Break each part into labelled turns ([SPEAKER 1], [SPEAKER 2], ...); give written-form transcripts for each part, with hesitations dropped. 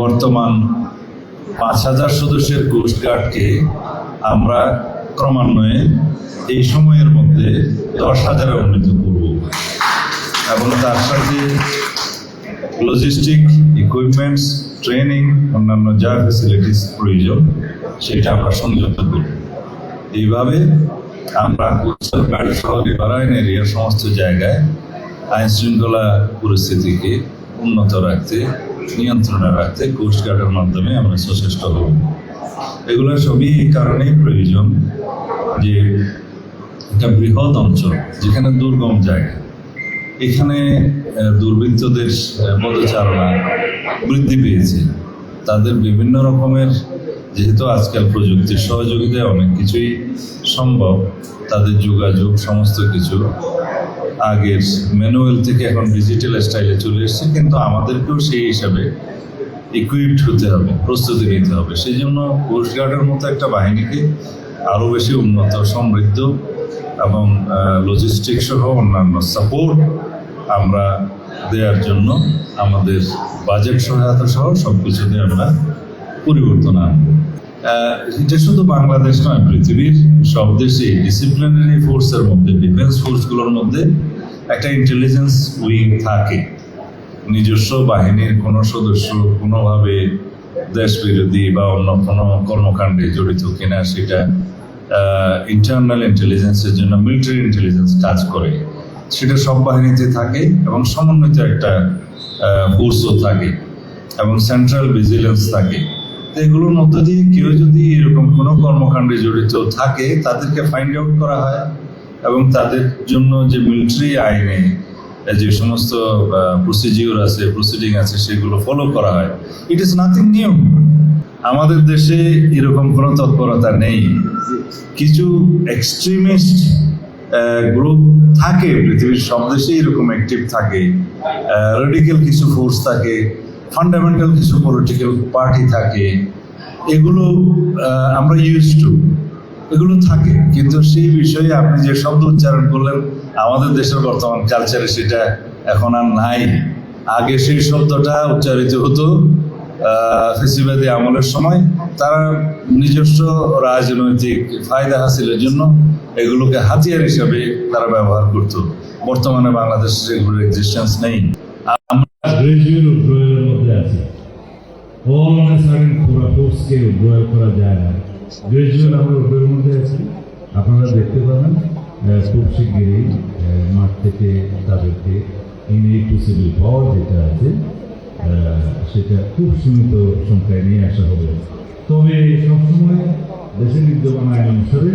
[SPEAKER 1] বর্তমান 5,000 সদস্যের কোস্টগার্ডকে আমরা ক্রমান্বয়ে এই সময়ের মধ্যে 10,000-এ উন্নীত করব এবং তার সাথে লজিস্টিক ইকুইপমেন্টস, ট্রেনিং, অন্যান্য যা ফ্যাসিলিটিস প্রয়োজন সেটা আমরা সংযুক্ত করব। এইভাবে আমরা কোস্টগার্ড সহ রিভারাইন এরিয়ার সমস্ত জায়গায় আইন শৃঙ্খলা পরিস্থিতিকে উন্নত রাখতে, নিয়ন্ত্রণে রাখতে কোস্টগার্ডের মাধ্যমে আমরা সচেষ্ট হব। এগুলো সবই এই কারণেই প্রয়োজন যে একটা বৃহৎ অঞ্চল যেখানে দুর্গম জায়গা, এখানে দুর্বৃত্তদের পদচারণা বৃদ্ধি পেয়েছে। তাদের বিভিন্ন রকমের, যেহেতু আজকাল প্রযুক্তির সহযোগিতায় অনেক কিছুই সম্ভব, তাদের যোগাযোগ সমস্ত কিছু আগের ম্যানুয়াল থেকে এখন ডিজিটাল স্টাইলে চলে এসছে, কিন্তু আমাদেরকেও সেই হিসাবে ইকুইপড হতে হবে, প্রস্তুতি নিতে হবে। সেই জন্য কোস্টগার্ডের মতো একটা বাহিনীকে আরও বেশি উন্নত, সমৃদ্ধ এবং লজিস্টিক সহ অন্যান্য সাপোর্ট আমরা দেওয়ার জন্য আমাদের বাজেট সহায়তা সহ সব কিছুতে আমরা পরিবর্তন আনব। এটা শুধু বাংলাদেশ নয়, পৃথিবীর সব দেশে ডিসিপ্লিনারি ফোর্সের মধ্যে, ডিফেন্স ফোর্সগুলোর মধ্যে একটা ইন্টেলিজেন্স উইং থাকে। নিজস্ব বাহিনীর কোনো সদস্য কোনোভাবে দেশ বিরোধী বা অন্য কোনো কর্মকাণ্ডে জড়িত কিনা সেটা ইন্টারনাল ইন্টেলিজেন্সের জন্য মিলিটারি ইন্টেলিজেন্স কাজ করে, সেটা সব বাহিনীতে থাকে এবং সমন্বিত একটা ফোর্সও থাকে এবং সেন্ট্রাল ভিজিলেন্স থাকে। এগুলোর মধ্য দিয়ে কেউ যদি এরকম কোনো কর্মকাণ্ডে জড়িত থাকে তাদেরকে ফাইন্ড আউট করা হয় এবং তাদের জন্য যে মিলিটারি আইনে যে সমস্ত প্রসিডিউর আছে, প্রসিডিং আছে, সেগুলো ফলো করা হয়। It is nothing new. আমাদের দেশে এরকম কোনো তৎপরতা নেই। কিছু এক্সট্রিমিস্ট গ্রুপ থাকে, পৃথিবীর সব দেশে এরকম অ্যাক্টিভ থাকে, রেডিক্যাল কিছু ফোর্স থাকে, ফান্ডামেন্টাল কিছু পলিটিক্যাল পার্টি থাকে, এগুলো আমরা ইউজ টু, এগুলো থাকে। কিন্তু সেই বিষয়ে আপনি যে শব্দ উচ্চারণ করলেন, আমাদের দেশের বর্তমান কালচারে সেটা এখন আর নাই। আগে সেই শব্দটা উচ্চারিত হতো ফেসিবাদী আমলের সময়, তারা নিজস্ব রাজনৈতিক ফায়দা হাসিলের জন্য এগুলোকে হাতিয়ার হিসাবে তারা ব্যবহার করত। বর্তমানে বাংলাদেশে সেগুলোর এক্সিস্টেন্স নেই। আমরা
[SPEAKER 2] গ্রাজুয়াল উইথড্রয়ালের মধ্যে আছি। অল অন এ সাডেন পুরো ফোর্সকে উইথড্রয়াল করা যায় না। গ্রাজুয়াল আমরা উইথড্রয়ালের মধ্যে আছি। আপনারা দেখতে পাবেন খুব শিগগিরই মাঠ থেকে তাদেরকে ইনএড টু সিভিল পাওয়ার যেটা আছে সেটা খুব সীমিত সংখ্যায় নিয়ে আসা হবে। তবে সবসময় দেশের বিদ্যমান আইন অনুসারে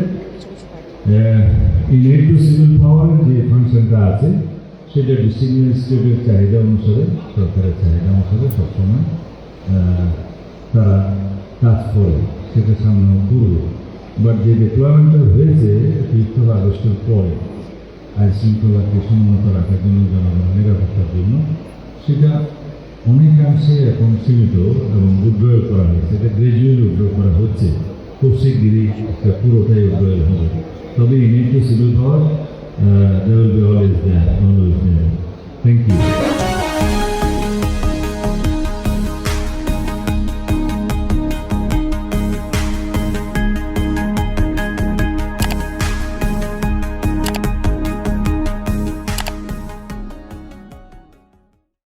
[SPEAKER 2] ইনএড টু সিভিল পাওয়ারের যে ফাংশনটা আছে সেটা ডিস্ট্রিক্ট ম্যাজিস্ট্রেটের চাহিদা অনুসারে, সরকারের চাহিদা অনুসারে সবসময় তারা কাজ করে, সেটা সামনেও করবে। বাট যে ডিপ্লয়মেন্টটা হয়েছে 5 আগস্টের পরে আইন শৃঙ্খলাকে সমুন্নত রাখার জন্য, জনগণের নিরাপত্তার জন্য, সেটা অনেকাংশে এখন সীমিত এবং উইথড্রয়াল করা হয়েছে। এটা গ্রাজুয়ালি উইথড্র করা হচ্ছে, খুব শিগগিরই একটা পুরোটাই উইথড্রয়াল হবে। তবে in aid to civil power there will be always there, always there. Thank you.